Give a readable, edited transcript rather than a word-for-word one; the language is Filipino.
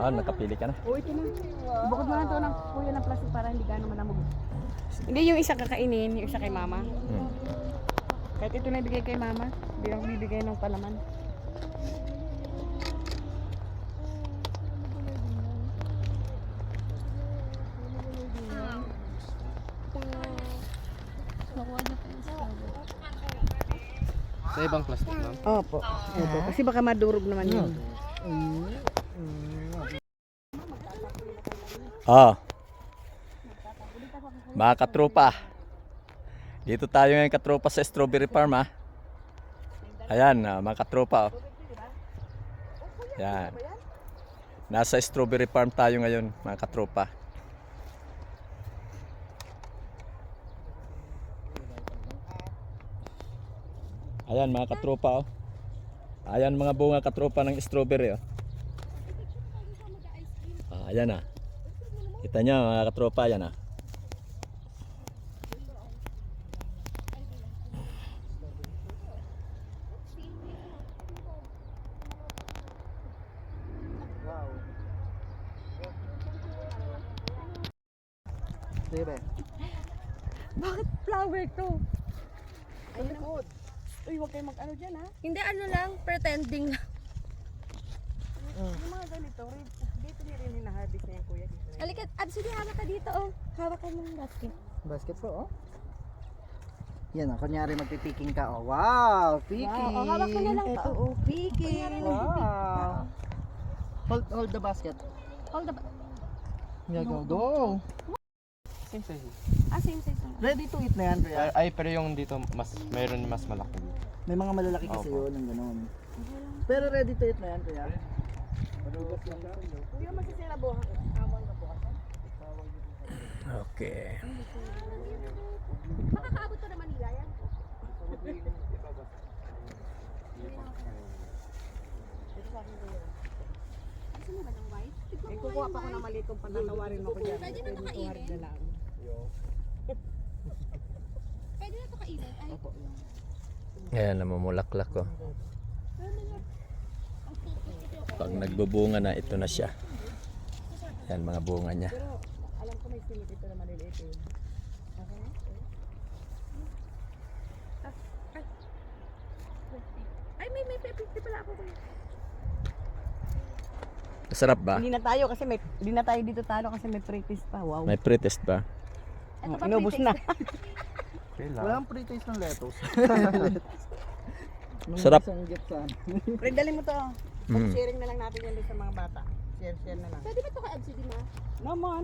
Ah, nakapili ka na. O, ito na. Bukod mo na ito ng kuya ng plastic para hindi gano'ng malamog. Hindi yung isa kakainin, yung isa kay mama. Kahit ito na ibigay kay mama, hindi ako bibigay ng palaman. Sa ibang plastic, ma'am? Opo. Ito. Kasi baka madurog naman yun. Ah. Mga katropa. Dito tayo ngayon katropa sa strawberry farm ha. Ayan, mga katropa. Oh. Ayan. Nasa strawberry farm tayo ngayon, mga katropa. Ayan mga katropa oh. Ayan mga bunga katropa ng strawberry oh. Ayan ah. Kita nyo mga katropa, ayan ah. Bakit flower to? Ay, likod. Uy, huwag kayo mag-ano dyan ha. Hindi ano lang, pretending lang. Yung mga ganito, dito niya rin hinaharvest na yung kuya. Halika, sige, hawak ka dito oh. Hawak ka ng basket. Basket po, oh. Yan, oh. Kunyari magpipiking ka, oh. Wow, picking. Wow, oh, hawak mo na lang to. Ito, oh, picking. Wow. Hold the basket. Hold the Yeah, go. Same size. same size lang. Ready to eat na yan, kuya. Ay, pero yung dito, mayroon mas malaki. May mga malalaki kasi Opo. yun, ng ganun. Pero ready to eat na yan, kuya. Hindi naman kasi nabuhan. Awang ka po kasi. Okay. Makakaabot to na Manila yan. Gusto mo ba ng white? Eh, kukuha pa ako ng maliit kung patatawarin mo ko dyan. Pwede na ito kainin. na lang. Pwede na ito kainin. Ay, Ayan, namumulaklak ko. Pag nagbubunga na, ito na siya. Ayan, mga bunga niya. Pero alam ko may singit ito na maliliit eh. Okay? ay may pepsi pala ako. Masarap ba? Hindi na tayo kasi hindi na tayo dito talo kasi may pre-taste pa. Wow. May pre-test ba? Ito pa Inubos na. Walang pre-taste ng lettuce. Sarap. Isang gitsan. Pre, dali mo to. Mm. Sharing na lang natin yan doon sa mga bata. Share na lang. Pwede ba ito ka-LCD ma? Naman.